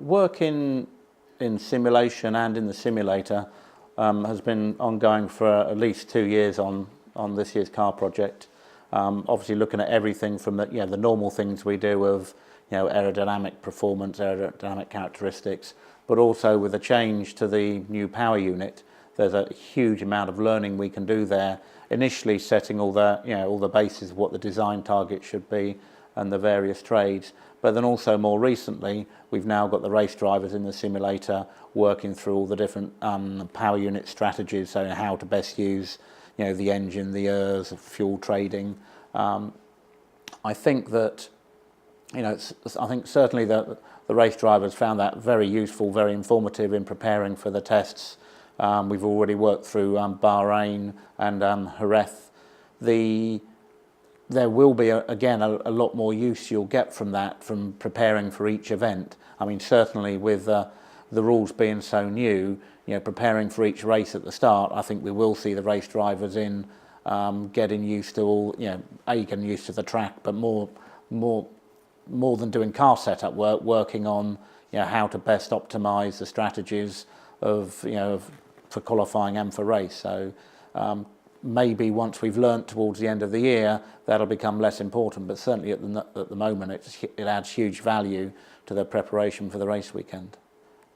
work in simulation and in the simulator has been ongoing for at least 2 years on this year's car project. Obviously looking at everything from the normal things we do of aerodynamic performance, aerodynamic characteristics, but also with a change to the new power unit, there's a huge amount of learning we can do there. Initially setting all the bases of what the design target should be and the various trades, but then also more recently we've now got the race drivers in the simulator working through all the different power unit strategies, so how to best use the engine, the ERS, fuel trading. I think that I think certainly the race drivers found that very useful, very informative in preparing for the tests. We've already worked through Bahrain and Jerez. There will be again a lot more use you'll get from that, from preparing for each event. I mean, certainly with the rules being so new, preparing for each race at the start, I think we will see the race drivers in getting used to all, getting used to the track, but more than doing car setup work, working on how to best optimise the strategies of for qualifying and for race. So maybe once we've learnt towards the end of the year, that'll become less important, but certainly at the moment it adds huge value to the preparation for the race weekend.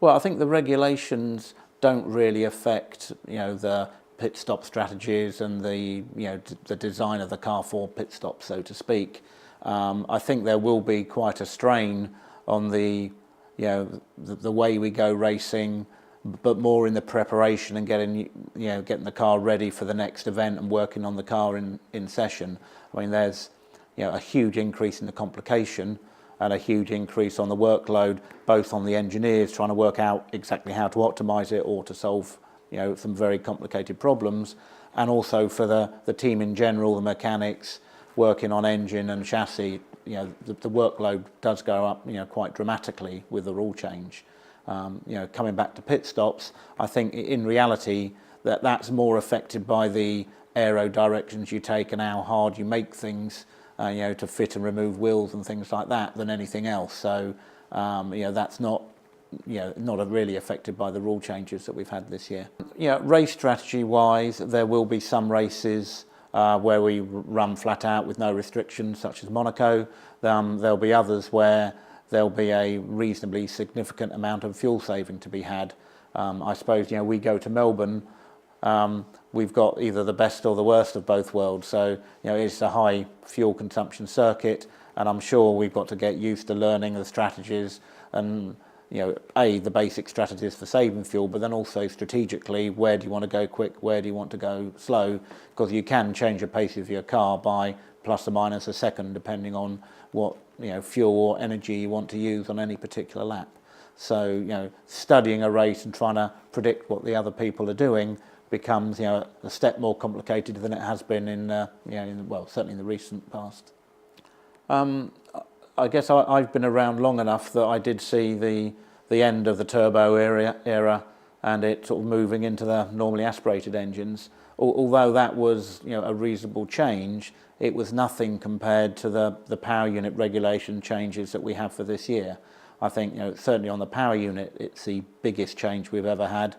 Well, I think the regulations don't really affect the pit stop strategies and the design of the car for pit stops, so to speak. I think there will be quite a strain on the way we go racing, but more in the preparation and getting the car ready for the next event and working on the car in session. I mean, there's a huge increase in the complication and a huge increase on the workload, both on the engineers trying to work out exactly how to optimize it or to solve some very complicated problems, and also for the team in general, the mechanics working on engine and chassis. The workload does go up quite dramatically with the rule change. Coming back to pit stops, I think in reality that's more affected by the aero directions you take and how hard you make things, to fit and remove wheels and things like that, than anything else. So that's not really affected by the rule changes that we've had this year. Race strategy wise, there will be some races where we run flat out with no restrictions, such as Monaco. There'll be others where there'll be a reasonably significant amount of fuel saving to be had. I suppose we go to Melbourne, we've got either the best or the worst of both worlds. So it's a high fuel consumption circuit, and I'm sure we've got to get used to learning the strategies and the basic strategies for saving fuel, but then also strategically, where do you want to go quick, where do you want to go slow, because you can change the pace of your car by plus or minus a second depending on what fuel or energy you want to use on any particular lap. So studying a race and trying to predict what the other people are doing becomes a step more complicated than it has been certainly in the recent past. I guess I've been around long enough that I did see the end of the turbo era and it sort of moving into the normally aspirated engines. Although that was a reasonable change, it was nothing compared to the power unit regulation changes that we have for this year. I think certainly on the power unit it's the biggest change we've ever had,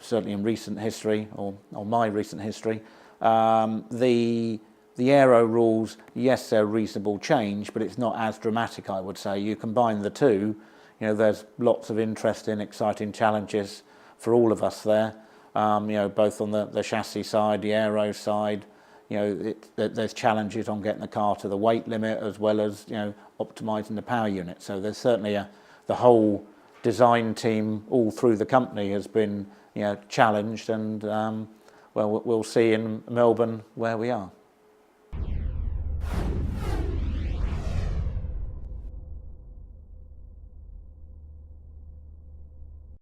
certainly in recent history or my recent history. The aero rules, yes, they're a reasonable change, but it's not as dramatic, I would say. You combine the two, there's lots of interesting, exciting challenges for all of us there. Both on the chassis side, the aero side, there's challenges on getting the car to the weight limit as well as optimising the power unit. So there's certainly the whole design team all through the company has been challenged, and we'll see in Melbourne where we are.